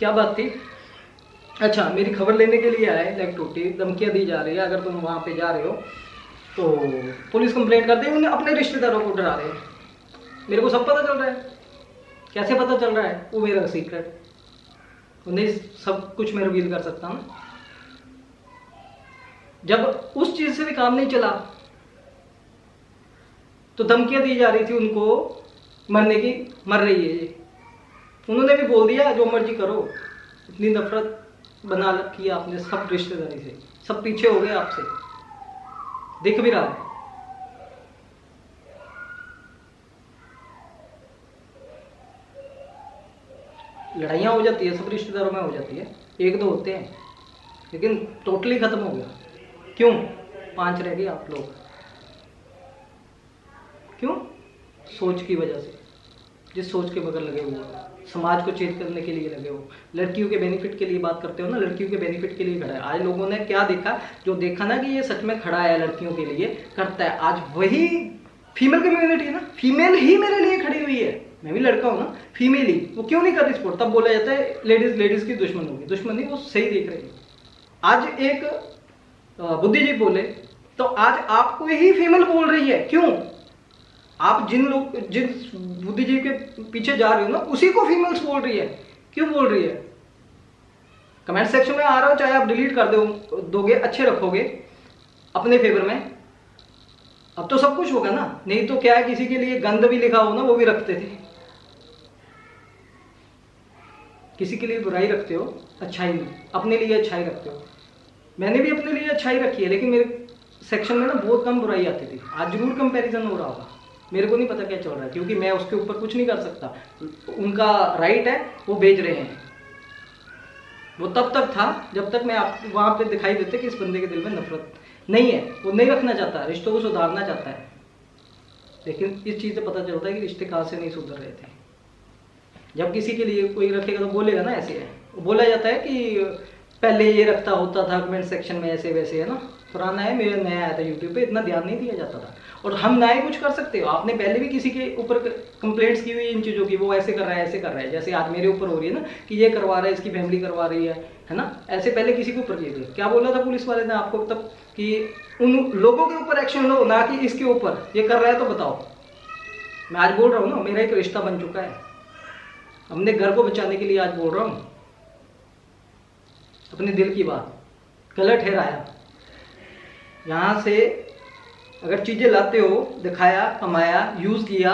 क्या बात थी? अच्छा, मेरी खबर लेने के लिए आए, लेग टूटी, धमकियाँ दी जा रही है, अगर तुम वहाँ पे जा रहे हो तो पुलिस कंप्लेंट कर दे। उन्हें अपने रिश्तेदारों को डरा रहे हैं। मेरे को सब पता चल रहा है। कैसे पता चल रहा है? वो मेरा सीक्रेट, उन्हें सब कुछ मैं रिवील कर सकता हूँ। जब उस चीज़ से भी काम नहीं चला तो धमकियाँ दी जा रही थी उनको मरने की, मर रही है ये। उन्होंने भी बोल दिया जो मर्जी करो। इतनी नफरत बना रखी है आपने सब रिश्तेदारी से, सब पीछे हो गए आपसे, दिख भी रहा है। लड़ाइयाँ हो जाती है, सब रिश्तेदारों में हो जाती है, एक दो होते हैं, लेकिन टोटली खत्म हो गया। क्यों? 5 रह गए आप लोग। क्यों? सोच की वजह से। जिस सोच के बगैर लगे हुए हो, समाज को चेंज करने के लिए लगे हो, लड़कियों के बेनिफिट के लिए बात करते हो ना, लड़कियों के बेनिफिट के लिए खड़ा है। आज लोगों ने क्या देखा, जो देखा ना कि ये सच में खड़ा है, लड़कियों के लिए करता है, आज वही फीमेल कम्युनिटी है ना, फीमेल ही मेरे लिए खड़ी हुई है। मैं भी लड़का हूँ ना, फीमेल ही, वो क्यों नहीं कर रही सपोर्ट? तब बोला जाता है लेडीज की दुश्मन होगी। दुश्मन नहीं, वो सही देख रही है। आज एक बुद्धिजीवी बोले तो आज आपको ही फीमेल बोल रही है। क्यों? आप जिन बुद्धिजीवी के पीछे जा रहे हो ना, उसी को फीमेल्स बोल रही है। क्यों बोल रही है? कमेंट सेक्शन में आ रहा हो, चाहे आप डिलीट कर दोगे, अच्छे रखोगे अपने फेवर में। अब तो सब कुछ होगा ना, नहीं तो क्या है, किसी के लिए गंद भी लिखा हो ना, वो भी रखते थे। किसी के लिए बुराई रखते हो, अच्छाई नहीं, अपने लिए अच्छाई रखते हो। मैंने भी अपने लिए अच्छाई रखी है, लेकिन मेरे सेक्शन में ना बहुत कम बुराई आती थी। आज जरूर कंपैरिजन हो रहा होगा, मेरे को नहीं पता क्या चल रहा है, क्योंकि मैं उसके ऊपर कुछ नहीं कर सकता। उनका राइट है, वो भेज रहे हैं। वो तब तक था जब तक मैं आप वहाँ पे दिखाई देते कि इस बंदे के दिल में नफरत नहीं है, वो नहीं रखना चाहता, रिश्तों को सुधारना चाहता है। लेकिन इस चीज़ से पता चलता है कि रिश्ते कहाँ से नहीं सुधर रहे थे। जब किसी के लिए कोई रखेगा तो बोलेगा ना, ऐसे है, बोला जाता है कि पहले ये रखता होता था कमेंट सेक्शन में, ऐसे वैसे, है ना। पुराना है, मेरा नया आया था यूट्यूब पे, इतना ध्यान नहीं दिया जाता था। और हम नए कुछ कर सकते हो। आपने पहले भी किसी के ऊपर कंप्लेंट्स की हुई इन चीज़ों की, वो ऐसे कर रहा है, ऐसे कर रहा है, जैसे आज मेरे ऊपर हो रही है ना कि ये करवा रहा है, इसकी फैमिली करवा रही है ना। ऐसे पहले किसी के ऊपर किए थे। क्या बोला था पुलिस वाले ने आपको तब कि उन लोगों के ऊपर एक्शन लो, ना कि इसके ऊपर। ये कर रहा है तो बताओ। मैं आज बोल रहा हूँ ना, मेरा एक रिश्ता बन चुका है, अपने घर को बचाने के लिए आज बोल रहा हूँ अपने दिल की बात। गलत ठहराया, यहाँ से अगर चीज़ें लाते हो, दिखाया, कमाया, यूज़ किया,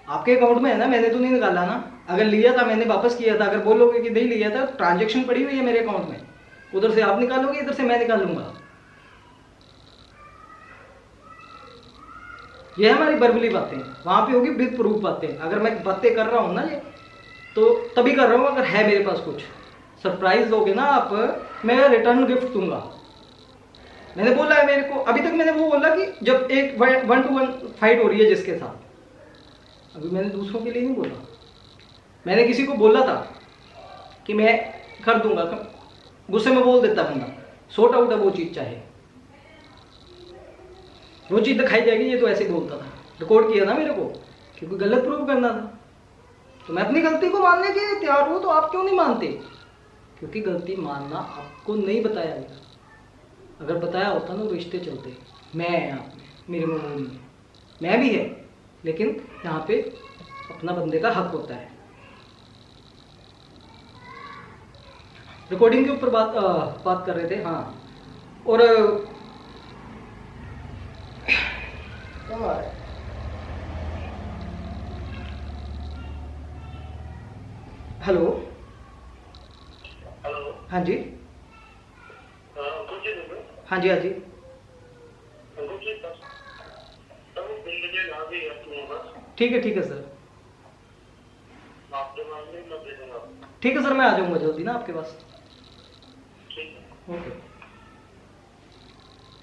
आपके अकाउंट में है ना, मैंने तो नहीं निकाला ना। अगर लिया था मैंने वापस किया था। अगर बोलोगे कि नहीं लिया था, ट्रांजैक्शन पड़ी हुई है मेरे अकाउंट में, उधर से आप निकालोगे, इधर से मैं निकालूंगा। ये हमारी वर्बली बातें, वहाँ पे होगी विद प्रूफ बातें। अगर मैं बातें कर रहा हूँ ना ये, तो तभी कर रहा हूँ अगर है मेरे पास कुछ। सरप्राइज दोगे ना आप, मैं रिटर्न गिफ्ट दूंगा। मैंने बोला है, मेरे को अभी तक मैंने वो बोला कि जब एक 1-to-1 फाइट हो रही है जिसके साथ, अभी मैंने दूसरों के लिए नहीं बोला। मैंने किसी को बोला था कि मैं कर दूंगा, गुस्से में बोल देता बंदा, सॉर्ट आउट है वो चीज़, चाहे वो चीज़ दिखाई जाएगी। ये तो ऐसे बोलता था, रिकॉर्ड किया ना मेरे को, क्योंकि गलत प्रूव करना था। तो मैं अपनी गलती को मानने के लिए तैयार हूँ। तो आप क्यों नहीं मानते? क्योंकि गलती मानना आपको नहीं बताया गया। अगर बताया होता ना तो रिश्ते चलते। मैं यहाँ पे, मेरे में वो नहीं है, मैं भी है, लेकिन यहाँ पे अपना बंदे का हक होता है। रिकॉर्डिंग के ऊपर बात कर रहे थे, हाँ। और हेलो, हेलो, हाँ जी, हाँ जी, हाँ जी, ठीक है सर, ठीक है सर, मैं आ जाऊँगा जल्दी ना आपके पास। ओके।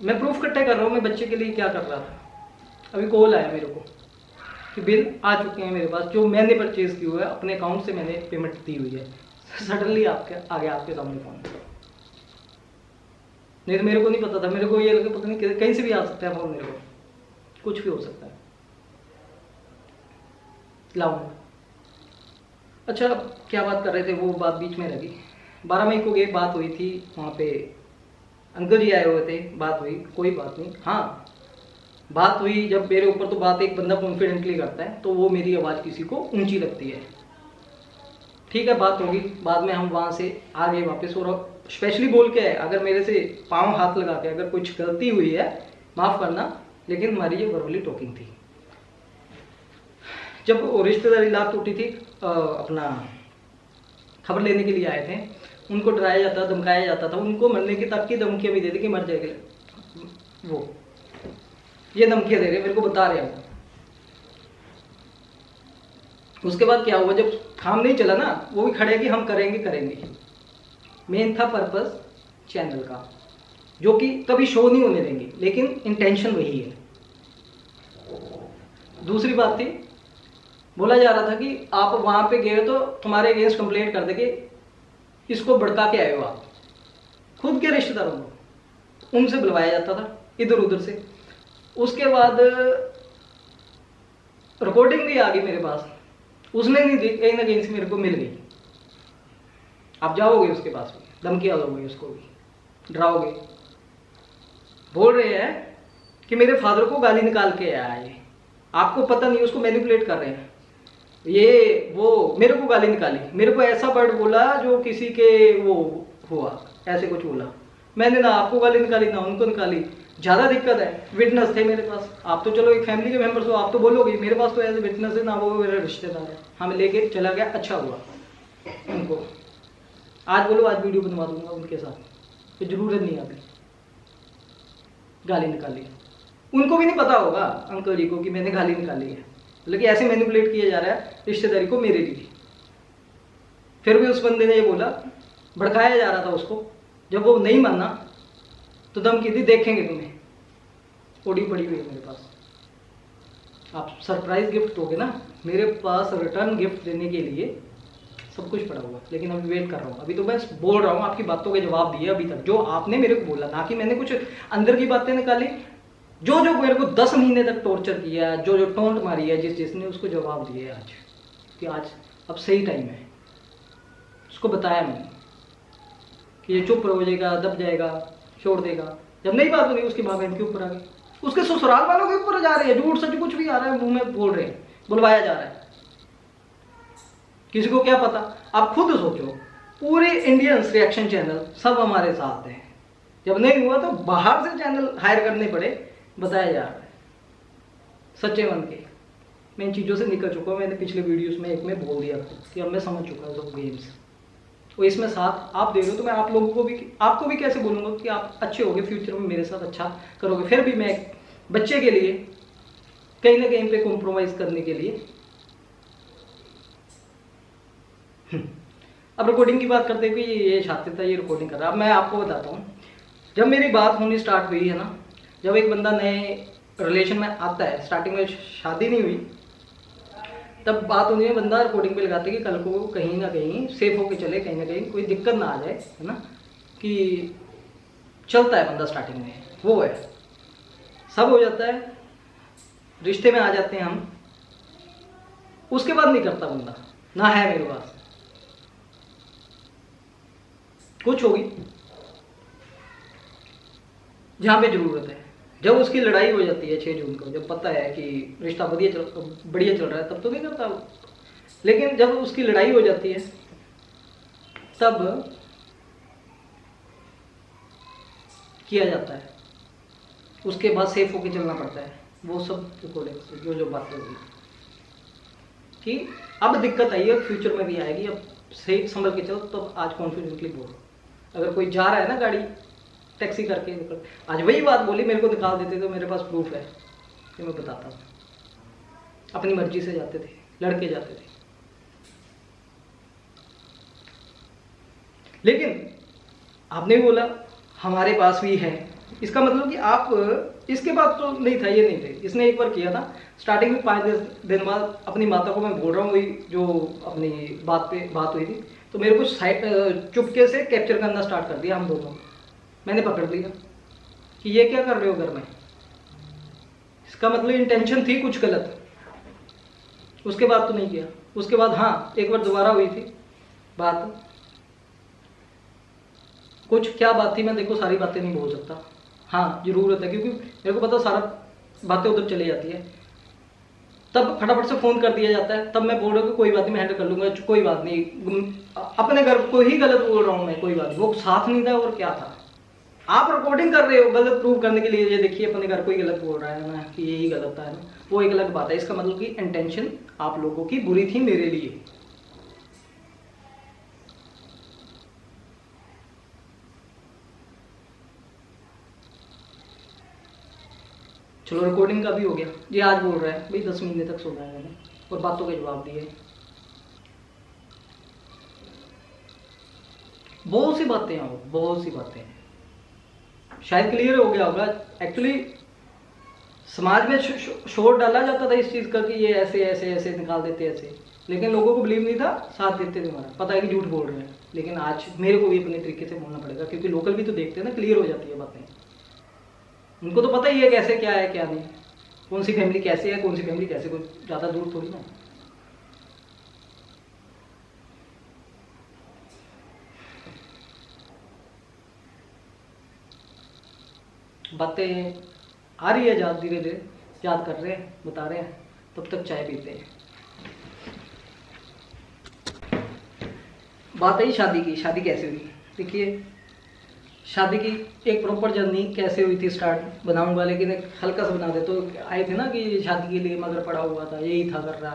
मैं प्रूफ इकट्ठे कर रहा हूँ, मैं बच्चे के लिए क्या कर रहा था। अभी कॉल आया मेरे को कि बिल आ चुके हैं मेरे पास, जो मैंने परचेज की हुआ है, अपने अकाउंट से मैंने पेमेंट दी हुई है। सडनली आपके आ गया, आपके सामने फोन। नहीं तो मेरे को नहीं पता था, मेरे को ये लगा पता नहीं कहीं से भी आ सकता है फोन, मेरे को कुछ भी हो सकता है। लाऊंगा, अच्छा, क्या बात कर रहे थे, वो बात बीच में रही। 12 मई को ये बात हुई थी, वहाँ पे अंकल जी आए हुए थे, बात हुई, कोई बात नहीं। हाँ, बात हुई जब मेरे ऊपर, तो बात एक बंदा कॉन्फिडेंटली करता है तो वो मेरी आवाज़ किसी को ऊंची लगती है। ठीक है, बात होगी, बाद में हम वहाँ से आ गए वापस। और स्पेशली बोल के है, अगर मेरे से पाँव हाथ लगा के अगर कुछ गलती हुई है माफ़ करना, लेकिन हमारी ये वर्बली टॉकिंग थी। जब वो रिश्तेदारी लात टूटी थी, अपना खबर लेने के लिए आए थे, उनको डराया जाता, धमकाया जाता था, उनको मरने की तक की धमकियाँ भी दे दी कि मर जाएंगे वो, ये धमकियाँ दे रहे, मेरे को बता रहे हैं। उसके बाद क्या हुआ, जब काम नहीं चला ना, वो भी खड़े कि हम करेंगे करेंगे। मेन था पर्पस चैनल का, जो कि कभी शो नहीं होने देंगे, लेकिन इंटेंशन वही है। दूसरी बात थी, बोला जा रहा था कि आप वहाँ पे गए तो तुम्हारे अगेंस्ट कंप्लेंट कर देंगे, इसको भड़का के आए हो आप। खुद के रिश्तेदारों को उनसे बुलवाया जाता था इधर उधर से। उसके बाद रिकॉर्डिंग भी आ गई मेरे पास, उसने नहीं दी, कहीं ना कहीं से मेरे को मिल गई। आप जाओगे उसके पास भी, धमकियाँ दोगे, उसको भी डराओगे। बोल रहे हैं कि मेरे फादर को गाली निकाल के आया ये, आपको पता नहीं, उसको मैनिपुलेट कर रहे हैं। ये वो मेरे को गाली निकाली, मेरे को ऐसा वर्ड बोला जो किसी के वो हुआ, ऐसे कुछ बोला। मैंने ना आपको गाली निकाली ना उनको निकाली। ज़्यादा दिक्कत है, विटनेस थे मेरे पास। आप तो चलो एक फैमिली के मेंबर्स हो, आप तो बोलोगे, मेरे पास तो ऐसे विटनेस है ना, वो मेरा रिश्तेदार है, हमें लेके चला गया, अच्छा हुआ उनको। आज बोलो, आज वीडियो बनवा दूंगा उनके साथ, तो जरूरत नहीं आती गाली निकाली। उनको भी नहीं पता होगा अंकल जी को कि मैंने गाली निकाली है, लेकिन ऐसे मैनिपुलेट किया जा रहा है रिश्तेदारी को मेरे लिए। फिर भी उस बंदे ने ये बोला, भड़काया जा रहा था उसको। जब वो नहीं माना तो धमकी दी, देखेंगे तुम्हें, ऑडियो पड़ी हुई है मेरे पास। आप सरप्राइज गिफ्ट दोगे ना, मेरे पास रिटर्न गिफ्ट देने के लिए सब कुछ पड़ा हुआ है, लेकिन अभी वेट कर रहा हूँ। अभी तो बस बोल रहा हूँ, आपकी बातों के जवाब दिए अभी तक, जो आपने मेरे को बोला, ना कि मैंने कुछ अंदर की बातें निकाली। जो जो मेरे को 10 महीने तक टॉर्चर किया, जो जो टोंट मारी है, जिसने उसको जवाब दिए आज, कि आज अब सही टाइम है। उसको बताया मैंने कि ये चुप हो जाएगा, दब जाएगा, छोड़ देगा। जब नहीं बात होगी, उसकी माँ बहन के ऊपर आ गई, उसके ससुराल वालों के ऊपर जा रही है, झूठ सच कुछ भी आ रहा है, मुंह में बोल रहे हैं, बुलवाया जा रहा है। किसी को क्या पता। आप खुद सोचो, पूरे इंडियंस रिएक्शन चैनल सब हमारे साथ हैं। जब नहीं हुआ तो बाहर से चैनल हायर करने पड़े, बताया जा रहा है सच्चे मन के। मैं इन चीज़ों से निकल चुका हूँ, मैंने पिछले वीडियोस में एक में बोल दिया कि अब मैं समझ चुका हूँ सब गेम्स। तो इसमें साथ आप दे रहे हो, तो मैं आप लोगों को भी, आपको भी कैसे बोलूँगा कि आप अच्छे होगे, फ्यूचर में मेरे साथ अच्छा करोगे। फिर भी मैं बच्चे के लिए कहीं ना कहीं पे कॉम्प्रोमाइज़ करने के लिए। अब रिकॉर्डिंग की बात करते हुए, ये छात्र था, ये रिकॉर्डिंग कर रहा है। अब मैं आपको बताता हूँ, जब मेरी बात होनी स्टार्ट हुई है ना, जब एक बंदा नए रिलेशन में आता है, स्टार्टिंग में शादी नहीं हुई, तब बात होनी है, बंदा रिकॉर्डिंग पे लगाते कि कल को कहीं ना कहीं सेफ होके चले, कहीं ना कहीं कोई दिक्कत ना आ जाए, है ना, कि चलता है बंदा स्टार्टिंग में, वो है, सब हो जाता है, रिश्ते में आ जाते हैं हम, उसके बाद नहीं करता बंदा, ना है मेरे पास, कुछ होगी जहाँ पे ज़रूरत है। जब उसकी लड़ाई हो जाती है 6 जून को, जब पता है कि रिश्ता बढ़िया चल रहा है, तब तो नहीं करता। लेकिन जब उसकी लड़ाई हो जाती है, तब किया जाता है, उसके बाद सेफ होके चलना पड़ता है। वो सब रिकॉर्डिंग जो बातें होगी कि अब दिक्कत आई है, फ्यूचर में भी आएगी, अब सही संभल के चलो। तब आज कॉन्फिडेंटली बोलो, अगर कोई जा रहा है ना गाड़ी टैक्सी करके निकल, आज वही बात बोली, मेरे को निकाल देते तो मेरे पास प्रूफ है कि मैं बताता हूँ। अपनी मर्जी से जाते थे, लड़के जाते थे। लेकिन आपने बोला हमारे पास भी है, इसका मतलब कि आप, इसके बाद तो नहीं था, ये नहीं थे। इसने एक बार किया था स्टार्टिंग में, 5 दिन बाद अपनी माता को मैं बोल रहा हूँ, वही जो अपनी बात पे बात हुई थी, तो मेरे को चुपके से कैप्चर करना स्टार्ट कर दिया हम दोनों। मैंने पकड़ लिया कि ये क्या कर रहे हो घर में, इसका मतलब इंटेंशन थी कुछ गलत। उसके बाद तो नहीं किया, उसके बाद हाँ एक बार दोबारा हुई थी बात। कुछ क्या बात थी, मैं देखो सारी बातें नहीं बोल सकता। हाँ जरूरत है, क्योंकि मेरे को पता सारा बातें उधर चली जाती है, तब फटाफट से फ़ोन कर दिया जाता है। तब मैं बोल रहा हूँ कि कोई बात नहीं, मैं हैंडल कर लूँगा, कोई बात नहीं, अपने घर को ही गलत बोल रहा हूँ मैं, कोई बात नहीं, वो साथ नहीं था और क्या था। आप रिकॉर्डिंग कर रहे हो गलत प्रूव करने के लिए, ये देखिए अपने घर को ही गलत बोल रहा है ना कि यही गलत था ना, वो एक अलग बात है। इसका मतलब कि इंटेंशन आप लोगों की बुरी थी मेरे लिए। चलो रिकॉर्डिंग का भी हो गया। ये आज बोल रहा है भाई 10 महीने तक सोना है मैंने, और बातों के जवाब दिए। बहुत सी बातें हैं, बहुत सी बातें हैं। शायद क्लियर हो गया होगा। एक्चुअली समाज में शोर डाला जाता था इस चीज़ का कि ये ऐसे ऐसे ऐसे निकाल देते ऐसे, लेकिन लोगों को बिलीव नहीं था, साथ देते थे हमारा, पता है कि झूठ बोल रहे हैं। लेकिन आज मेरे को भी अपने तरीके से बोलना पड़ेगा, क्योंकि लोकल भी तो देखते हैं ना, क्लियर हो जाती है बातें। उनको तो पता ही है कैसे क्या है क्या नहीं, कौन सी फैमिली कैसे है, कौन सी फैमिली कैसे, कोई ज़्यादा दूर थोड़ी ना। बातें आ रही है याद, धीरे धीरे याद कर रहे हैं, बता रहे हैं, तब तक चाय पीते हैं। बात आई शादी की। शादी कैसे हुई, देखिए शादी की एक प्रॉपर जर्नी कैसे हुई थी स्टार्ट बनाऊंगा, लेकिन एक हल्का सा बना दे। तो आए थे ना कि शादी के लिए मगर पड़ा हुआ था, यही था कर रहा,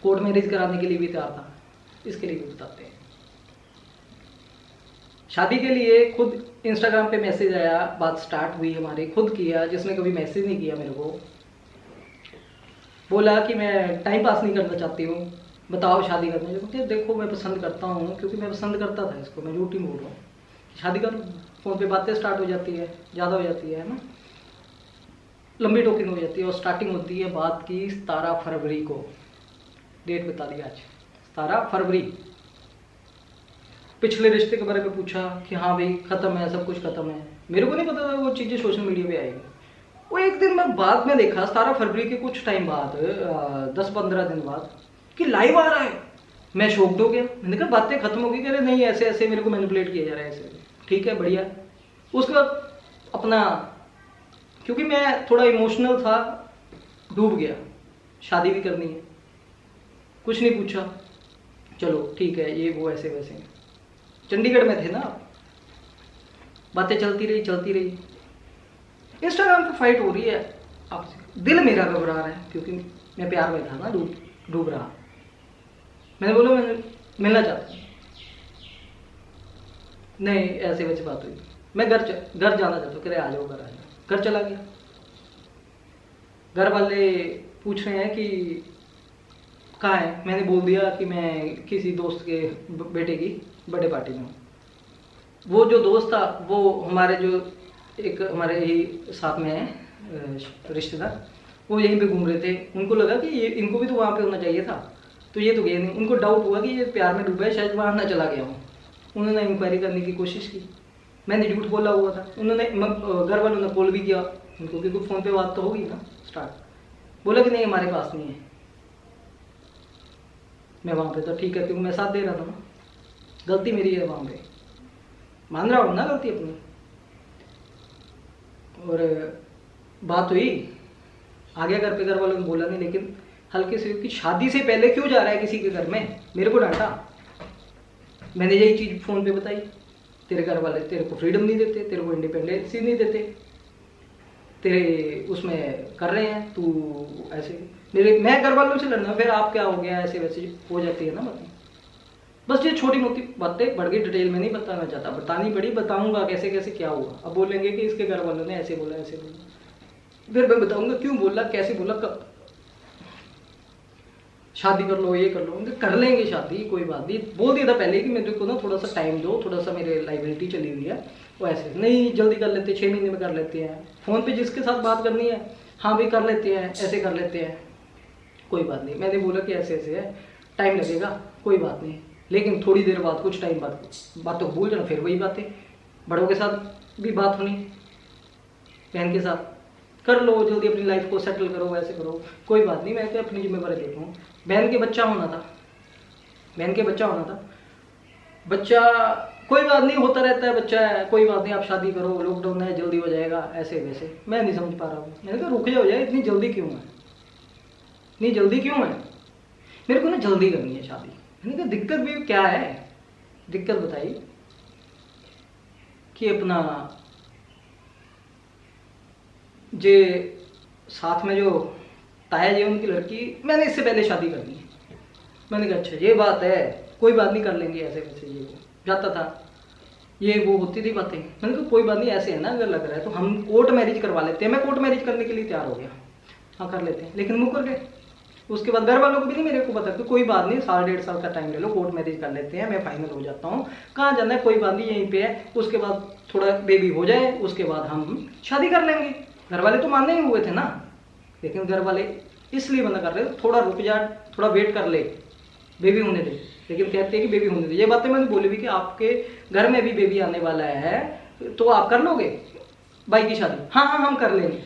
कोर्ट मैरिज कराने के लिए भी तैयार था, इसके लिए भी बताते हैं। शादी के लिए खुद इंस्टाग्राम पे मैसेज आया, बात स्टार्ट हुई हमारी, खुद किया, जिसने कभी मैसेज नहीं किया मेरे को। बोला कि मैं टाइम पास नहीं करना चाहती हूँ, बताओ शादी करना है। देखो मैं पसंद करता हूँ, क्योंकि मैं पसंद करता था इसको, मैं झूठ ही बोल रहा हूँ। शादी कर, फ़ोन पे बातें स्टार्ट हो जाती है, ज़्यादा हो जाती है ना, लंबी टोकिंग हो जाती है। और स्टार्टिंग होती है बात की 17 फरवरी को, डेट बता दी आज 17 फरवरी। पिछले रिश्ते के बारे में पूछा कि हाँ भाई ख़त्म है, सब कुछ ख़त्म है। मेरे को नहीं पता था वो चीज़ें सोशल मीडिया पे आएगी। वो एक दिन मैं बाद में देखा 17 फरवरी के कुछ टाइम बाद, 10-15 दिन बाद, कि लाइव आ रहा है। मैं शॉक्ड हो गया, मैंने कहा बातें खत्म हो गई, कह रहे नहीं ऐसे ऐसे मेरे को मैनिपुलेट किया जा रहा है ऐसे। ठीक है बढ़िया। उसके बाद अपना, क्योंकि मैं थोड़ा इमोशनल था, डूब गया, शादी भी करनी है, कुछ नहीं पूछा, चलो ठीक है ये वो ऐसे वैसे। चंडीगढ़ में थे ना, बातें चलती रही चलती रही। इंस्टाग्राम पे फाइट हो रही है आपसे, दिल मेरा घबरा रहा है, क्योंकि मैं प्यार में था ना, डूब रहा। मैंने बोला मैं मिलना चाहता हूँ, नहीं ऐसे वैसे बात हुई। मैं घर जाना चाहता हूँ, कह रहे आ जाओ घर, आ जाओ। घर चला गया। घर वाले पूछ रहे हैं कि कहाँ है। मैंने बोल दिया कि मैं किसी दोस्त के बेटे की बर्थडे पार्टी में हूँ। वो जो दोस्त था वो हमारे जो एक हमारे ही साथ में है रिश्तेदार, वो यहीं पे घूम रहे थे। उनको लगा कि ये इनको भी तो वहाँ पे होना चाहिए था, तो ये तो गए नहीं। उनको डाउट हुआ कि ये प्यार में डूबा है, शायद वहाँ ना चला गया हूँ। उन्होंने इंक्वायरी करने की कोशिश की, मैंने झूठ बोला हुआ था। उन्होंने घर वालों ने कॉल भी किया उनको, क्योंकि फ़ोन पे बात तो होगी ना स्टार्ट। बोला कि नहीं हमारे पास नहीं है। मैं वहाँ पे तो ठीक है, क्योंकि मैं साथ दे रहा था ना, गलती मेरी है वहाँ पे, मान रहा हूँ ना गलती अपनी। और बात हुई, आ गया घर पे, घर वालों ने बोला नहीं, लेकिन हल्के से कि शादी से पहले क्यों जा रहा है किसी के घर में, मेरे को डांटा। मैंने यही चीज़ फ़ोन पे बताई, तेरे घर वाले तेरे को फ्रीडम नहीं देते, तेरे को इंडिपेंडेंसी नहीं देते, तेरे उसमें कर रहे हैं तू ऐसे। मैं घर वालों से लड़ना, फिर आप क्या हो गया, ऐसे वैसे हो जाती है ना बातें। बस ये छोटी मोटी बातें, बढ़ गई डिटेल में नहीं बताना चाहता, बतानी पड़ी, बताऊंगा कैसे कैसे क्या हुआ। अब बोलेंगे कि इसके घर वालों ने ऐसे बोला ऐसे बोला, फिर मैं बताऊंगा क्यों बोला, कैसे बोला, कब। शादी कर लो, ये कर लो, कर लेंगे शादी, कोई बात नहीं। बोल दिया था पहले कि मेरे को ना थोड़ा सा टाइम दो, थोड़ा सा मेरे लाइबिलिटी चली हुई है, वो ऐसे नहीं जल्दी कर लेते, 6 महीने में कर लेते हैं। फ़ोन पे जिसके साथ बात करनी है हाँ भाई कर लेते हैं, ऐसे कर लेते हैं, कोई बात नहीं। मैंने बोला कि ऐसे ऐसे है, टाइम लगेगा, कोई बात नहीं, लेकिन थोड़ी देर बाद, कुछ टाइम बाद बात तो भूल जाना, फिर वही बातें। बड़ों के साथ भी बात होनी, बहन के साथ कर लो, जल्दी अपनी लाइफ को सेटल करो, ऐसे करो, कोई बात नहीं, मैं तो अपनी जिम्मेवारी देखूँ। बहन के बच्चा होना था, बहन के बच्चा होना था। बच्चा कोई बात नहीं, होता रहता है, बच्चा है, कोई बात नहीं, आप शादी करो, लॉकडाउन है, जल्दी हो जाएगा, ऐसे वैसे। मैं नहीं समझ पा रहा हूँ। मैंने कहा रुक जाओ यार, इतनी जल्दी क्यों है, इतनी जल्दी क्यों है? मेरे को ना जल्दी करनी है शादी। मैंने कहा दिक्कत भी क्या है, दिक्कत बताइए। कि अपना जे साथ में जो ताया जी उनकी लड़की, मैंने इससे पहले शादी कर ली। मैंने कहा अच्छा ये बात है, कोई बात नहीं, कर लेंगे ऐसे वैसे, ये वो जाता था, ये वो होती थी बातें। मैंने कहा कोई बात नहीं, ऐसे है ना, अगर लग रहा है तो हम कोर्ट मैरिज करवा लेते हैं। मैं कोर्ट मैरिज करने के लिए तैयार हो गया, हाँ कर लेते हैं, लेकिन मुकर गए। उसके बाद घर वालों को भी नहीं मेरे को पता कि कोई बात नहीं, 1.5 साल का टाइम ले लो, कोर्ट मैरिज कर लेते हैं, मैं फाइनल हो जाता हूँ, कहाँ जाना है, कोई बात नहीं, यहीं पे है। उसके बाद थोड़ा बेबी हो जाए, उसके बाद हम शादी कर लेंगे। घर वाले तो मानने ही हुए थे ना, लेकिन घर वाले इसलिए मना कर रहे थे, थोड़ा रुक जा, थोड़ा वेट कर ले, बेबी होने दे। लेकिन कहते हैं कि बेबी होने दे। ये बातें मैंने बोली भी कि आपके घर में भी बेबी आने वाला है, तो आप कर लोगे भाई की शादी? हाँ हाँ हम कर लेंगे।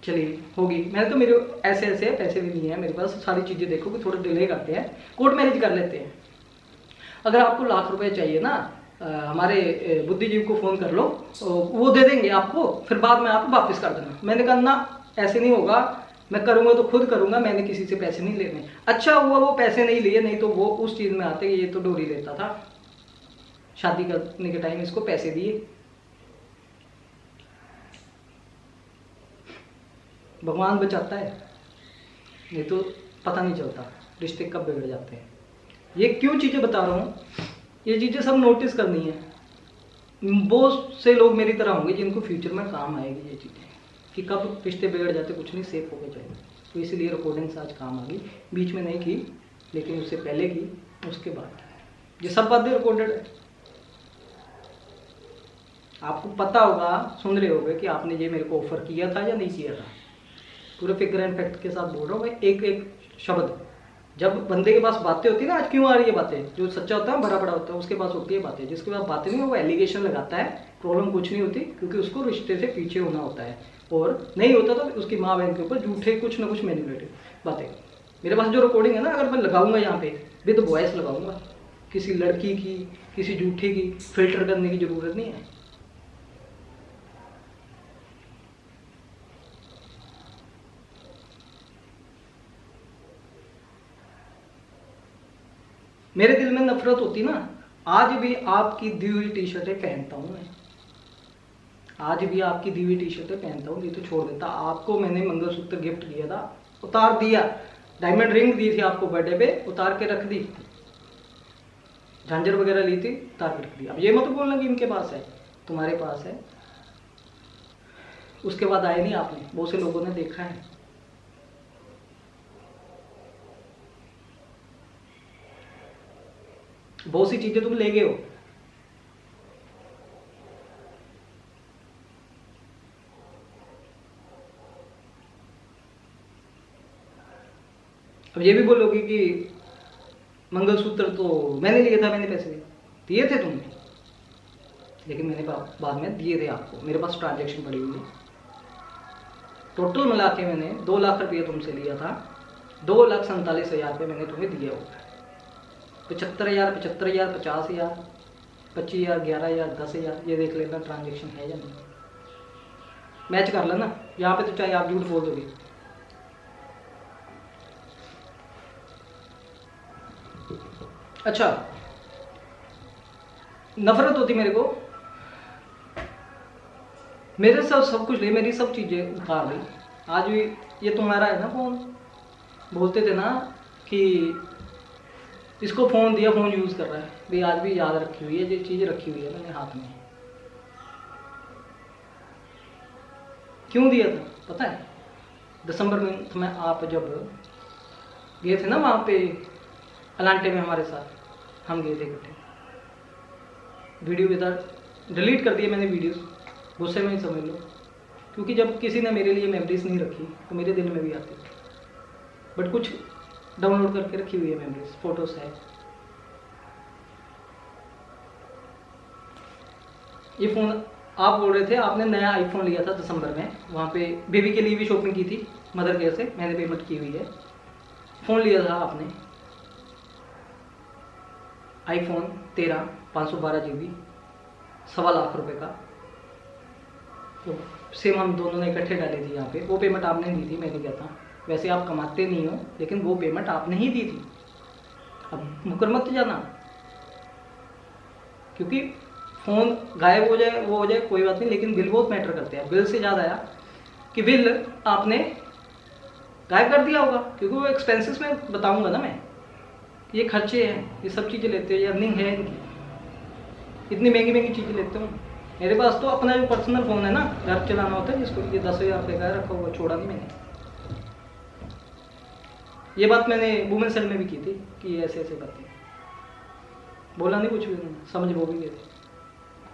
चलिए होगी। मैंने तो मेरे ऐसे ऐसे पैसे भी नहीं है मेरे पास, सारी चीज़ें देखो कि थोड़ा डिले करते हैं, कोर्ट मैरिज कर लेते हैं। अगर आपको लाख रुपए चाहिए ना, हमारे बुद्धिजीवी को फ़ोन कर लो, वो दे देंगे आपको, फिर बाद में आप वापस कर देना। मैंने कहा ना, ऐसे नहीं होगा, मैं करूँगा तो खुद करूँगा, मैंने किसी से पैसे नहीं लेने। अच्छा हुआ वो पैसे नहीं लिए, नहीं तो वो उस चीज़ में आते, ये तो डोरी लेता था। शादी करने के टाइम इसको पैसे दिए। भगवान बचाता है, नहीं तो पता नहीं चलता रिश्ते कब बिगड़ जाते हैं। ये क्यों चीज़ें बता रहा हूँ, ये चीज़ें सब नोटिस करनी है। बहुत से लोग मेरी तरह होंगे जिनको फ्यूचर में काम आएगी ये चीज़ें, कि कब रिश्ते बिगड़ जाते कुछ नहीं, सेफ हो गए चाहिए। तो इसीलिए रिकॉर्डिंग्स आज काम आ गई। बीच में नहीं की, लेकिन उससे पहले की, उसके बाद ये सब बातें रिकॉर्डेड है। आपको पता होगा, सुन रहे होगे कि आपने ये मेरे को ऑफर किया था या नहीं किया था। पूरे फिगर एंड फैक्ट के साथ बोल रहा हूँ मैं, एक एक शब्द। जब बंदे के पास बातें होती है ना, आज क्यों आ रही है बातें, जो सच्चा होता है बड़ा बड़ा होता है, उसके पास होती है बातें। जिसके पास बातें नहीं, वो एलिगेशन लगाता है, प्रॉब्लम कुछ नहीं होती, क्योंकि उसको रिश्ते से पीछे होना होता है, और नहीं होता तो उसकी माँ बहन के ऊपर झूठे कुछ ना कुछ मैनिपुलेटिव बातें। मेरे पास जो रिकॉर्डिंग है ना, अगर मैं लगाऊंगा यहाँ पे विद वॉइस लगाऊंगा, किसी लड़की की, किसी झूठे की फिल्टर करने की जरूरत नहीं है। मेरे दिल में नफरत होती ना, आज भी आपकी दी हुई टी शर्टें पहनता हूँ मैं, आज भी आपकी दी हुई टी शर्टें पहनता हूँ, नहीं तो छोड़ देता। आपको मैंने मंगलसूत्र गिफ्ट किया था, उतार दिया। डायमंड रिंग दी थी आपको बर्थडे पे, उतार के रख दी। झांझर वगैरह ली थी, उतार के रख दी। अब ये मत बोलना कि इनके पास है, तुम्हारे पास है। उसके बाद आए नहीं आपने, बहुत से लोगों ने देखा है। बहुत सी चीजें तुम ले गए हो। अब ये भी बोलोगे कि मंगलसूत्र तो मैंने लिया था, मैंने पैसे दिए थे तुमने, लेकिन मैंने बाद में दिए थे आपको, मेरे पास ट्रांजैक्शन पड़ी हुई है। टोटल मिला के मैंने 2 लाख रुपये तुमसे लिया था, 2,47,000 रुपये मैंने तुम्हें दिए हो। 75,000, 50,000, 25,000, 11,000, 10,000, ये देख लेना ट्रांजेक्शन है या नहीं, मैच कर लेना। यहाँ पे तो चाहे आप झूठ बोल दोगे। अच्छा, नफरत होती मेरे को, मेरे सब कुछ ले, मेरी सब चीज़ें उतार ली। आज भी ये तुम्हारा है ना फ़ोन, बोलते थे ना कि इसको फ़ोन दिया, फ़ोन यूज़ कर रहा है, भी आज भी याद रखी हुई है, ये चीज़ रखी हुई है मैंने हाथ में। क्यों दिया था पता है? दिसंबर में आप जब गए थे ना वहाँ पे अलांटे में हमारे साथ, हम गए थे इकट्ठे। वीडियो विदाउट डिलीट कर दिए मैंने वीडियोस, गुस्से में ही समझ लो, क्योंकि जब किसी ने मेरे लिए मेमोरीज नहीं रखी तो मेरे दिल में भी आती। बट कुछ डाउनलोड करके रखी हुई है मेमोरीज, फोटोज है। ये फ़ोन आप बोल रहे थे आपने नया आईफोन लिया था दिसंबर में, वहाँ पे बेबी के लिए भी शॉपिंग की थी मदर केयर से, मैंने पेमेंट की हुई है। फ़ोन लिया था आपने iPhone 13 512 GB, 1.25 लाख रुपए का। तो सेम हम दोनों ने इकट्ठे डाले थे यहाँ पे। वो पेमेंट आपने दी थी, मैं नहीं कहता, वैसे आप कमाते नहीं हो, लेकिन वो पेमेंट आपने ही दी थी। अब मुकर मत जाना, क्योंकि फ़ोन गायब हो जाए वो हो जाए कोई बात नहीं, लेकिन बिल बहुत मैटर करते हैं। बिल से ज़्यादा आया कि बिल आपने गायब कर दिया होगा, क्योंकि वो एक्सपेंसेस में बताऊंगा ना मैं, ये खर्चे हैं, ये सब चीज़ें लेते हैं, अर्निंग है इनकी, इतनी महंगी महंगी चीज़ें लेते हूँ। मेरे पास तो अपना जो पर्सनल फ़ोन है ना, घर चलाना होता है जिसको, ये 10,000 रुपये का रखा हुआ, छोड़ा नहीं मैंने। ये बात मैंने वुमेन सेल में भी की थी कि ऐसे ऐसे बातें, बोला नहीं कुछ भी उन्होंने, समझ वो भी गए थे,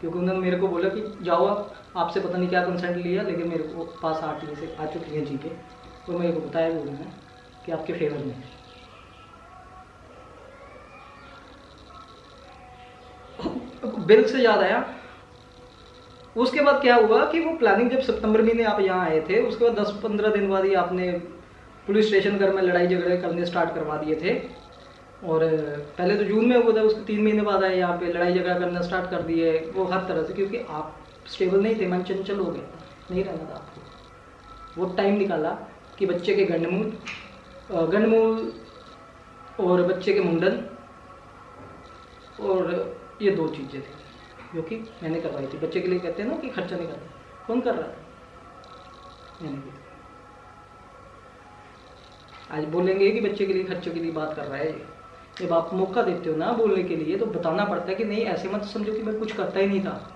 क्योंकि उन्होंने मेरे को बोला कि जाओ आप, आपसे पता नहीं क्या कंसेंट लिया, लेकिन मेरे को पास आ चुकी है चीज़ें, तो मेरे को बताया भी उन्होंने कि आपके फेवर में। बिल से याद आया, उसके बाद क्या हुआ कि वो प्लानिंग जब सितंबर महीने आप यहाँ आए थे, उसके बाद 10-15 दिन बाद ही आपने पुलिस स्टेशन घर में लड़ाई झगड़े करने स्टार्ट करवा दिए थे। और पहले तो जून में हुआ था, उसके 3 महीने बाद आए यहाँ पे, लड़ाई झगड़ा करना स्टार्ट कर दिए वो हर तरह से, क्योंकि आप स्टेबल नहीं थे, मन चंचल हो गया, नहीं रहना था आपको। वो टाइम निकाला कि बच्चे के गंडमूल और बच्चे के मुंडन, और ये 2 चीज़ें थी जो कि मैंने करवाई थी। बच्चे के लिए कहते हैं ना कि खर्चा नहीं करना, कौन कर रहा था? मैंने भी। आज बोलेंगे कि बच्चे के लिए खर्चे के लिए बात कर रहा है, जब आप मौका देते हो ना बोलने के लिए, तो बताना पड़ता है कि नहीं, ऐसे मत समझो कि मैं कुछ करता ही नहीं था।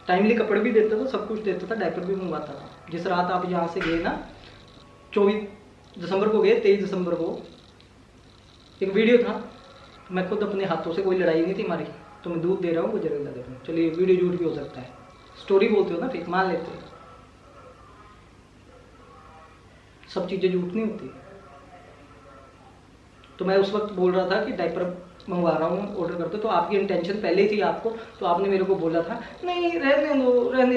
टाइमली कपड़े भी देता था, सब कुछ देता था, डायपर भी मंगवाता था। जिस रात आप यहाँ से गए ना, 24 दिसंबर को गए, 23 दिसंबर को एक वीडियो था, मैं खुद अपने हाथों से, कोई लड़ाई नहीं थी हमारी, तो मैं दूध दे रहा हूँ, वो जरूर दे रहा हूँ, चलिए वीडियो झूठ भी हो सकता है, स्टोरी बोलते हो ना, फिर मान लेते हो, सब चीज़ें झूठ नहीं होती। तो मैं उस वक्त बोल रहा था कि डायपर मंगवा रहा हूँ, ऑर्डर करते, तो आपकी इंटेंशन पहले ही थी आपको, तो आपने मेरे को बोला था नहीं रहने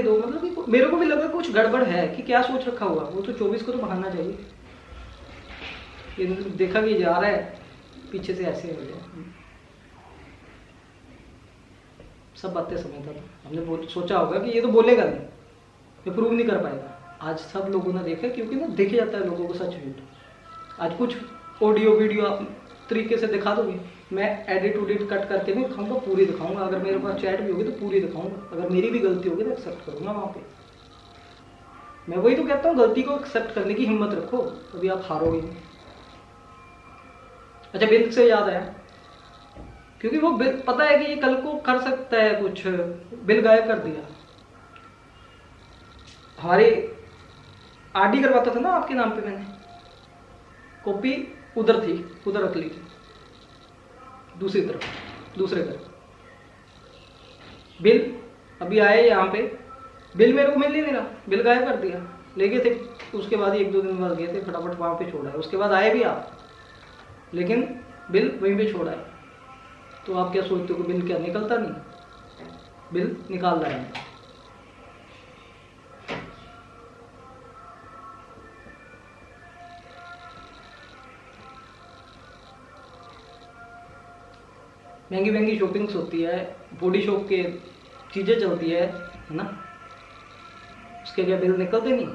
दो, मतलब कि मेरे को भी लगा कुछ गड़बड़ है, कि क्या सोच रखा हुआ। वो तो 24 को तो बहाना चाहिए, ये देखा कि जा रहा है पीछे से ऐसे हो गया, सब बातें समझता था। हमने सोचा होगा कि ये तो बोलेगा नहीं, ये प्रूव नहीं कर पाएगा। आज सब लोगों ने देखा, क्योंकि ना देखे जाता है लोगों को सच झूठ। आज कुछ ऑडियो वीडियो आप तरीके से दिखा दोगे, मैं एडिट उडिट कट करके नहीं दिखाऊंगा, पूरी दिखाऊंगा। अगर मेरे पास चैट भी होगी तो पूरी दिखाऊंगा, अगर मेरी भी गलती होगी तो एक्सेप्ट करूंगा वहाँ पे। मैं वही तो कहता हूँ, गलती को एक्सेप्ट करने की हिम्मत रखो, अभी आप हारोगे नहीं। अच्छा, बिल से याद आया, क्योंकि वो बिल पता है कि ये कल को कर सकता है कुछ, बिल गायब कर दिया। हमारे आरडी करवाता था ना आपके नाम पे, मैंने कॉपी उधर थी, उधर रख ली थी, दूसरी तरफ, दूसरे तरफ। बिल अभी आए यहाँ पे, बिल मेरे को मिल नहीं रहा, बिल गायब कर दिया, ले गए थे। उसके बाद 1-2 दिन बाद गए थे, फटाफट वहाँ पे छोड़ा है। उसके बाद आए भी आप, लेकिन बिल वहीं पे छोड़ा है। तो आप क्या सोचते हो कि बिल क्या निकलता नहीं? बिल निकाल रहा है। महंगी महंगी शॉपिंग्स होती है, बॉडी शॉप के चीज़ें चलती है ना, उसके क्या बिल निकलते नहीं?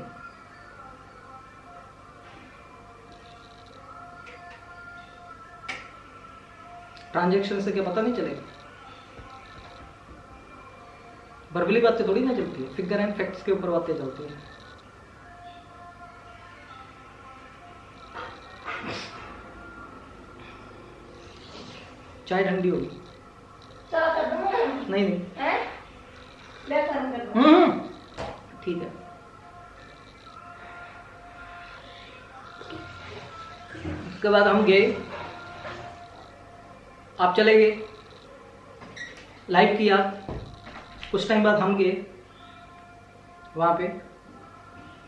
ट्रांजैक्शन से क्या पता नहीं चलेगा? बर्बली बातें थोड़ी ना चलती है, फिगर एंड फैक्ट्स के ऊपर बातें चलती हैं। चाय ठंडी होगी? नहीं नहीं, ठीक है। उसके बाद हम गए, आप चले गए, लाइव किया। कुछ टाइम बाद हम गए वहाँ पे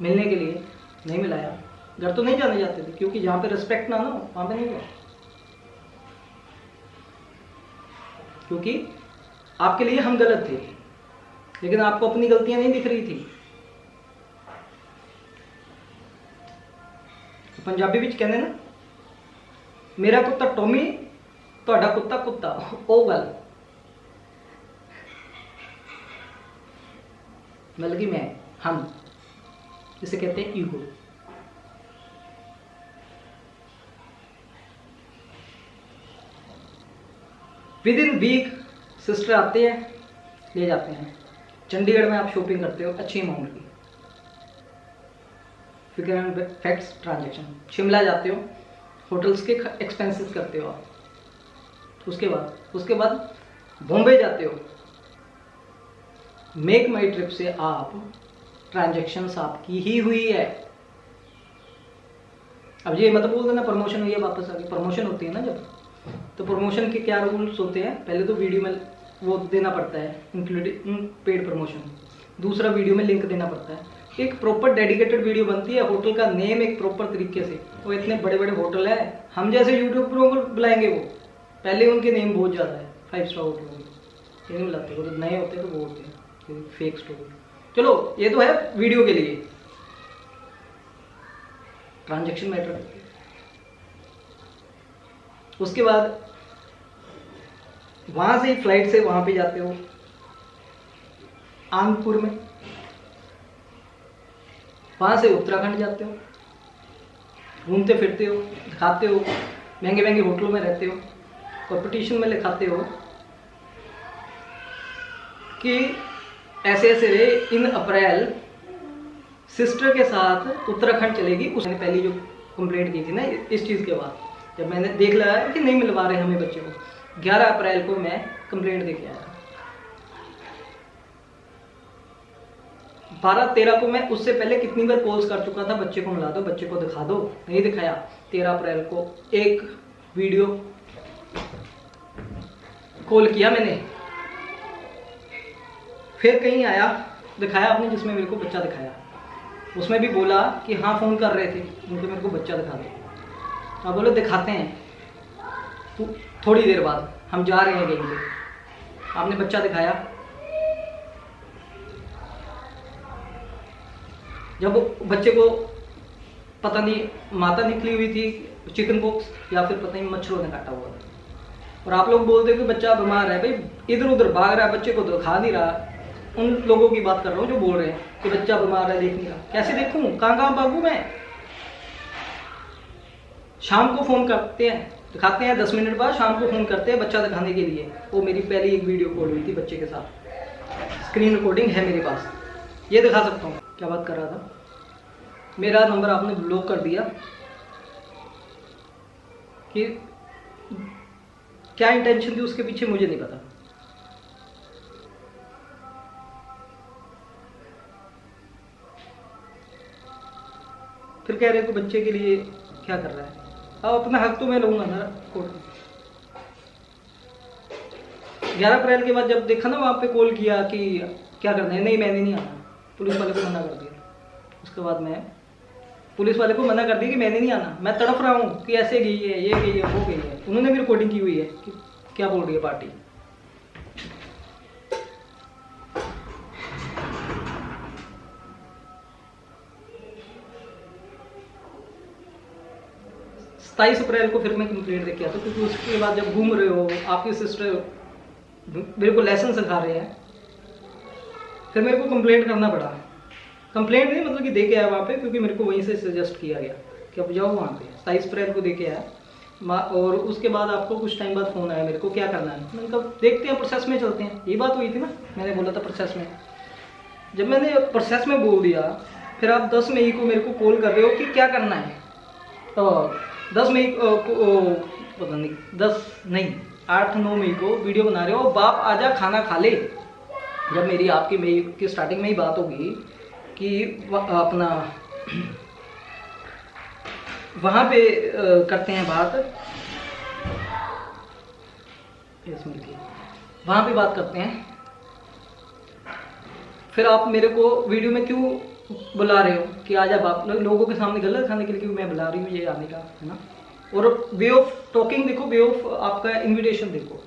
मिलने के लिए, नहीं मिलाया। घर तो नहीं जाने जाते थे, क्योंकि जहाँ पे रिस्पेक्ट ना हो वहाँ पे नहीं गए, क्योंकि आपके लिए हम गलत थे, लेकिन आपको अपनी गलतियां नहीं दिख रही थी। पंजाबी विच कहंदे ना, मेरा कुत्ता टॉमी, तुहाडा कुत्ता कुत्ता, ओ गल मतलब कि मैं, हम, इसे कहते हैं ego. Within week sister आते हैं, ले जाते हैं। चंडीगढ़ में आप शॉपिंग करते हो अच्छी अमाउंट की, figure and facts transaction. Shimla जाते हो, होटल्स के एक्सपेंसेस करते हो आप। उसके बाद बॉम्बे जाते हो, मेक माई ट्रिप से आप ट्रांजेक्शन्स आपकी ही हुई है। अब ये मतलब बोल देना प्रमोशन हुई है वापस आ गई। प्रमोशन होती है ना जब, तो प्रमोशन के क्या रूल्स होते हैं? पहले तो वीडियो में वो देना पड़ता है इंक्लूडिंग पेड प्रमोशन। दूसरा, वीडियो में लिंक देना पड़ता है। एक प्रॉपर डेडिकेटेड वीडियो बनती है, होटल का नेम एक प्रॉपर तरीके से। वो इतने बड़े बड़े होटल है, हम जैसे यूट्यूबरों को बुलाएंगे वो पहले उनके नेम बहुत ज़्यादा है 5 स्टार होटलों में, ये नहीं बुलाते। वो तो नए होते हैं तो वो होते हैं फेक स्टोरी। चलो ये तो है वीडियो के लिए, ट्रांजेक्शन मैटर करती है। उसके बाद वहाँ से फ्लाइट से वहाँ पे जाते हो आनंदपुर में, वहाँ से उत्तराखंड जाते हो, घूमते फिरते हो, खाते हो, महंगे महंगे होटलों में रहते हो, कंपटीशन में लिखाते हो कि ऐसे ऐसे इन अप्रैल सिस्टर के साथ उत्तराखंड चलेगी। उसने पहली जो कंप्लेंट की थी ना इस चीज़ के बाद, जब मैंने देख लिया कि नहीं मिलवा रहे हमें बच्चे को, 11 अप्रैल को मैं कंप्लेंट दे के आया। 12-13 को मैं उससे पहले कितनी बार कॉल्स कर चुका था, बच्चे को मिला दो, बच्चे को दिखा दो, नहीं दिखाया। 13 अप्रैल को एक वीडियो कॉल किया मैंने, फिर कहीं आया दिखाया आपने जिसमें मेरे को बच्चा दिखाया, उसमें भी बोला कि हाँ फ़ोन कर रहे थे उनको, मेरे को बच्चा दिखा दो। अब बोले दिखाते हैं, तो थोड़ी देर बाद हम जा रहे हैं कहीं पे, आपने बच्चा दिखाया। जब बच्चे को पता नहीं माता निकली हुई थी, चिकन पॉक्स या फिर पता नहीं मच्छरों ने काटा हुआ था, और आप लोग बोलते हो कि बच्चा बीमार है। भाई इधर उधर भाग रहा है, बच्चे को दिखा नहीं रहा। उन लोगों की बात कर रहा हूँ जो बोल रहे हैं कि बच्चा बीमार है देख नहीं रहा। कैसे देखूँ, कहाँ भागूँ मैं? शाम को फ़ोन करते हैं, दिखाते हैं, 10 मिनट बाद शाम को फ़ोन करते हैं बच्चा दिखाने के लिए। वो मेरी पहली एक वीडियो कॉल हुई थी बच्चे के साथ, स्क्रीन रिकॉर्डिंग है मेरे पास, ये दिखा सकता हूँ। क्या बात कर रहा था? मेरा नंबर आपने ब्लॉक कर दिया कि क्या इंटेंशन थी उसके पीछे मुझे नहीं पता। फिर कह रहे तो बच्चे के लिए क्या कर रहा है? अब अपना हक तो मैं लूँगा ना कोर्ट में। 11 अप्रैल के बाद जब देखा ना वहाँ पे कॉल किया कि क्या करना है, नहीं मैंने नहीं आना, पुलिस वाले को मना कर दिया। उसके बाद मैं पुलिस वाले को मना कर दिया कि मैंने नहीं आना। मैं तड़प रहा हूँ कि ऐसे गई है, ये गई है, वो गई है। उन्होंने भी रिकॉर्डिंग की हुई है कि क्या बोल रही है पार्टी। सत्ताईस अप्रैल को फिर मैं कंप्लेंट देके आता, क्योंकि उसके बाद जब घूम रहे हो, आपकी सिस्टर मेरे को लेसन सिखा रहे हैं, फिर मेरे को कंप्लेंट करना पड़ा। कंप्लेंट नहीं मतलब कि दे के आया वहाँ पे, क्योंकि मेरे को वहीं से सजेस्ट किया गया कि अब जाओ वहाँ पे। 27 अप्रैल को दे के आया, और उसके बाद आपको कुछ टाइम बाद फ़ोन आया मेरे को, क्या करना है। मैंने कहा देखते हैं, प्रोसेस में चलते हैं। ये बात हुई थी ना, मैंने बोला था प्रोसेस में। जब मैंने प्रोसेस में बोल दिया, फिर आप 10 मई को मेरे को कॉल कर रहे हो कि क्या करना है। तो 10 मई को पता नहीं 8-9 मई को वीडियो बना रहे हो, बाप आजा खाना खा ले। जब मेरी आपकी मई की स्टार्टिंग में ही बात होगी कि अपना वहाँ पे करते हैं बात, वहाँ पे बात करते हैं, फिर आप मेरे को वीडियो में क्यों बुला रहे हो कि आजा बाप, लोगों के सामने गलत खाने के लिए क्यों मैं बुला रही हूँ, ये आने का है ना। और वे ऑफ टॉकिंग देखो, वे ऑफ आपका इनविटेशन देखो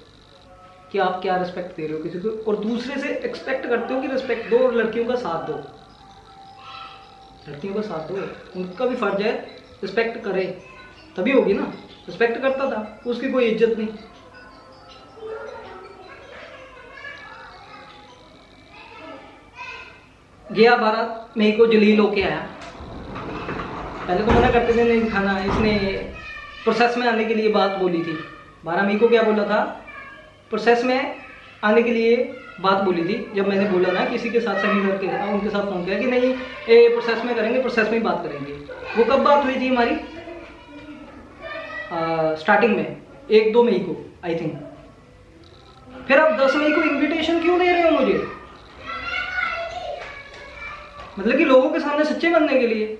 कि आप क्या रिस्पेक्ट दे रहे हो किसी को, और दूसरे से एक्सपेक्ट करते हो कि रिस्पेक्ट दो और लड़कियों का साथ दो। लड़कियों का साथ दो, उनका भी फर्ज है रिस्पेक्ट करे तभी होगी ना। रिस्पेक्ट करता था, उसकी कोई इज्जत नहीं। गया 12 मई को जलील होके आया। पहले तो मना करते थे नहीं दिखाना, इसने प्रोसेस में आने के लिए बात बोली थी। 12 मई को क्या बोला था, प्रोसेस में आने के लिए बात बोली थी। जब मैंने बोला ना किसी के साथ सही करके उनके साथ फोन किया कि नहीं ये प्रोसेस में करेंगे, प्रोसेस में ही बात करेंगे। वो कब बात हुई थी हमारी, स्टार्टिंग में 1-2 मई को आई थिंक। फिर आप 10 मई को इनविटेशन क्यों दे रहे हो मुझे? मतलब कि लोगों के सामने सच्चे बनने के लिए।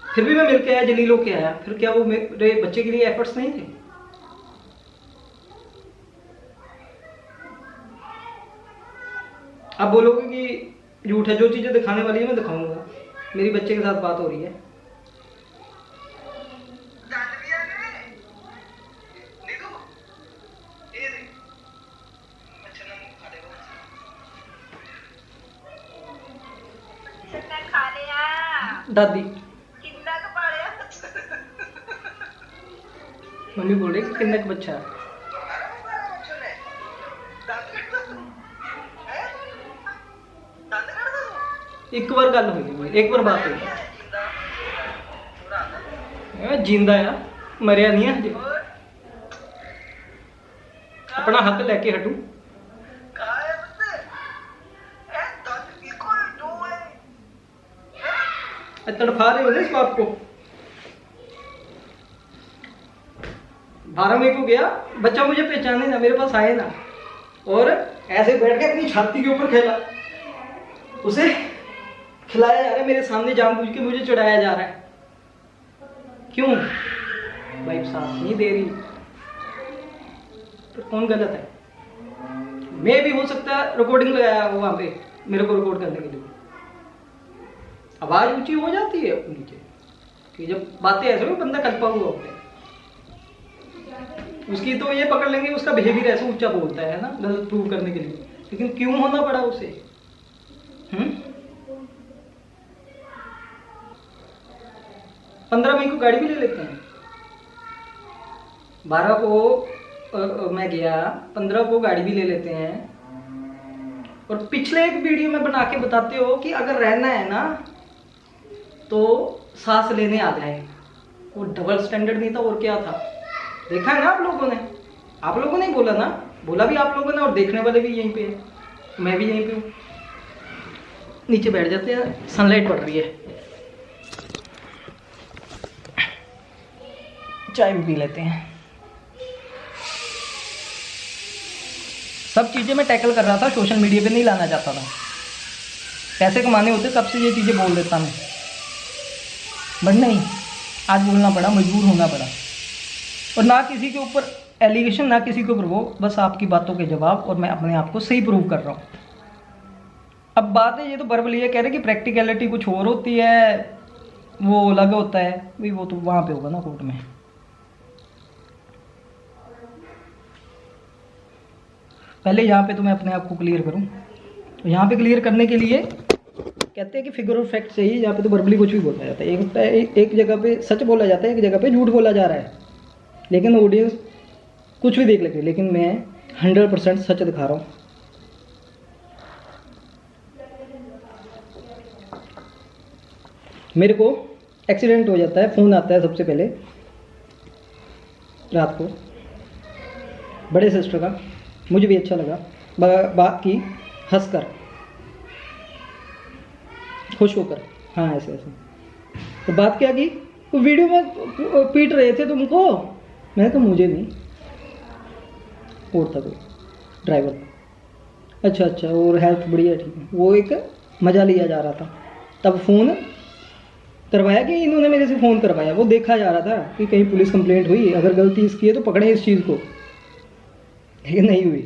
फिर भी मैं मिल के आया, जलील होके आया। फिर क्या वो मेरे बच्चे के लिए एफर्ट्स नहीं थे? आप बोलोगे कि झूठ है, जो चीजें दिखाने वाली है मैं दिखाऊंगा। मेरी बच्चे के साथ बात हो रही है। दादी मम्मी बोल रही कि किन्ना का बच्चा है। एक बार गल हुई, एक बार बात हुई। जिंदा है, मरिया नहीं है। अपना हक लेके हटू। तड़फा रहे हो ना इस बात को। 12 मई को गया, बच्चा मुझे पहचाने ना, मेरे पास आए ना, और ऐसे बैठ के अपनी छाती के ऊपर खेला। उसे खिलाया जा रहा है मेरे सामने, जानबूझ के मुझे चढ़ाया जा रहा है। क्यों? वाइफ साथ नहीं दे रही तो कौन गलत है? मैं भी हो सकता है रिकॉर्डिंग लगाया वो वहां पे मेरे को रिकॉर्ड करने के लिए। आवाज ऊंची हो जाती है नीचे कि जब बातें ऐसे हो, बंदा कल्पा हुआ होता है। उसकी तो ये पकड़ लेंगे, उसका बिहेवियर ऐसे ऊंचा बोलता है ना, गलत प्रूव करने के लिए। लेकिन क्यों होना पड़ा उसे? 15 मई को गाड़ी भी ले लेते हैं। 12 को मैं गया, 15 को गाड़ी भी ले लेते हैं। और पिछले एक वीडियो में बना के बताते हो कि अगर रहना है ना तो सांस लेने आ जाए। वो डबल स्टैंडर्ड नहीं था और क्या था? देखा है ना आप लोगों ने। आप लोगों ने ही बोला ना, बोला भी आप लोगों ने, और देखने वाले भी यहीं पे है, मैं भी यहीं पे हूँ। नीचे बैठ जाते हैं, सनलाइट पड़ रही है, चाय भी पी लेते हैं। सब चीज़ें मैं टैकल कर रहा था, सोशल मीडिया पे नहीं लाना चाहता था। पैसे कमाने होते तब से ये चीज़ें बोल देता मैं, बट नहीं, आज बोलना पड़ा, मजबूर होना पड़ा। और ना किसी के ऊपर एलिगेशन, ना किसी के ऊपर वो, बस आपकी बातों के जवाब, और मैं अपने आप को सही प्रूव कर रहा हूँ। अब बात है, ये तो वर्बली है, कह रहे कि प्रैक्टिकलिटी कुछ और होती है, वो अलग होता है भाई। वो तो वहाँ पे होगा ना कोर्ट में। पहले यहाँ पे तो मैं अपने आप को क्लियर करूँ। तो यहाँ पे क्लियर करने के लिए कहते हैं कि फिगर ऑफ फैक्ट चाहिए। यहाँ पे तो वर्बली कुछ भी बोला जाता है, एक जगह पे सच बोला जाता है, एक जगह पे झूठ बोला जा रहा है, लेकिन ऑडियंस कुछ भी देख लेती है। लेकिन मैं 100% सच दिखा रहा हूँ। मेरे को एक्सीडेंट हो जाता है, फ़ोन आता है सबसे पहले रात को बड़े सिस्टर का। मुझे भी अच्छा लगा, बात की हंसकर, खुश होकर, हाँ ऐसे ऐसे। तो बात क्या की, वो वीडियो में पीट रहे थे तुमको। मैंने कहा मुझे नहीं, और था कोई ड्राइवर। अच्छा अच्छा, और हेल्थ बढ़िया, ठीक है। वो एक मज़ा लिया जा रहा था। तब फ़ोन करवाया कि इन्होंने मेरे से फ़ोन करवाया, वो देखा जा रहा था कि कहीं पुलिस कंप्लेंट हुई, अगर गलती इसकी है तो पकड़े इस चीज़ को, लेकिन नहीं हुई।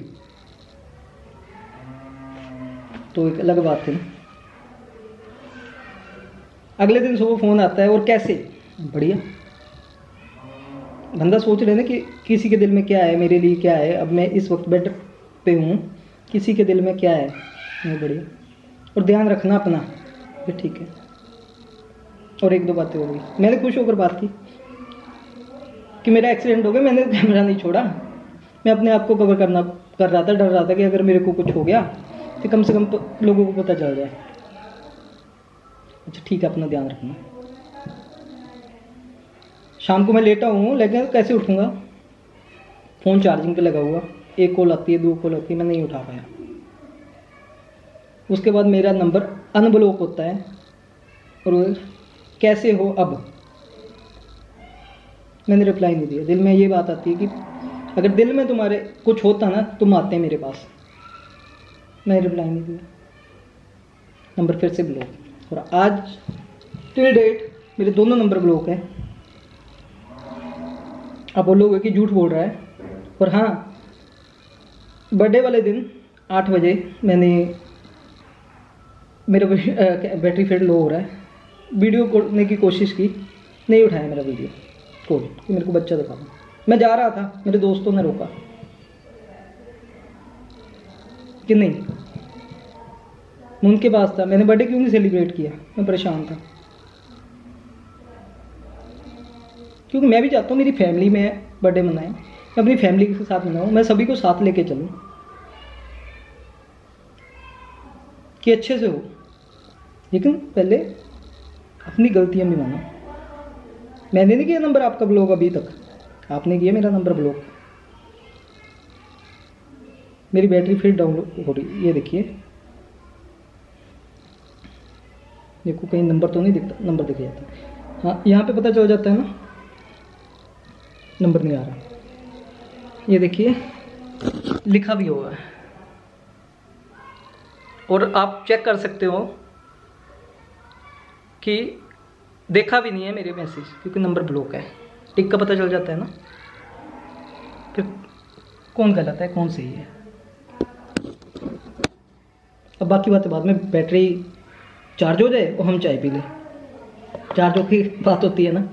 तो एक अलग बात थी ना। अगले दिन सुबह फ़ोन आता है, और कैसे, बढ़िया। बंदा सोच रहे ना कि किसी के दिल में क्या है, मेरे लिए क्या है। अब मैं इस वक्त बेड पे हूँ, किसी के दिल में क्या है, ये बढ़िया। और ध्यान रखना अपना, ये ठीक है। और एक दो बातें हो गई, मैंने खुश होकर बात की कि मेरा एक्सीडेंट हो गया, मैंने कैमरा नहीं छोड़ा, मैं अपने आप को कवर कर रहा था, डर रहा था कि अगर मेरे को कुछ हो गया तो कम से कम लोगों को पता चल जाए। अच्छा ठीक है, अपना ध्यान रखना। शाम को मैं लेटा हूँ, लेकिन कैसे उठूँगा? फ़ोन चार्जिंग पे लगा हुआ, एक कॉल आती है, दो कॉल आती है, मैं नहीं उठा पाया। उसके बाद मेरा नंबर अनब्लॉक होता है, और वो कैसे हो अब, मैंने रिप्लाई नहीं दिया। दिल में ये बात आती है कि अगर दिल में तुम्हारे कुछ होता ना, तुम आते मेरे पास। मैं रिप्लाई नहीं दिया, नंबर फिर से ब्लॉक। और आज टिल डेट मेरे दोनों नंबर ब्लॉक है। आप बोलोगे कि झूठ बोल रहा है, और हाँ, बर्थडे वाले दिन 8 बजे मैंने, मेरा बैटरी फिर लो हो रहा है, वीडियो करने की कोशिश की, नहीं उठाया मेरा वीडियो कॉल कि मेरे को बच्चा दिखा दो। मैं जा रहा था, मेरे दोस्तों ने रोका कि नहीं, मैं उनके पास था, मैंने बर्थडे क्यों नहीं सेलिब्रेट किया, मैं परेशान था। क्योंकि मैं भी चाहता हूँ मेरी फैमिली में बर्थडे मनाएं, मैं अपनी फैमिली के साथ मनाऊँ, मैं सभी को साथ लेके चलूँ कि अच्छे से हो। लेकिन पहले अपनी गलतियाँ भी मानो। मैंने नहीं किया नंबर आपका ब्लॉक अभी तक, आपने किया मेरा नंबर ब्लॉक। मेरी बैटरी फिर डाउन हो रही, ये देखिए, देखो कहीं नंबर तो नहीं दिखता, नंबर दिख जाता है। हाँ, यहाँ पे पता चल जाता है ना, नंबर नहीं आ रहा। ये देखिए लिखा भी हुआ है, और आप चेक कर सकते हो कि देखा भी नहीं है मेरे मैसेज, क्योंकि नंबर ब्लॉक है। टिक का पता चल जाता है ना, फिर कौन गलत है कौन सही है। अब बाकी बातें बाद में, बैटरी चार्ज हो जाए और हम चाय पी लें, चार्ज होकर बात होती है ना।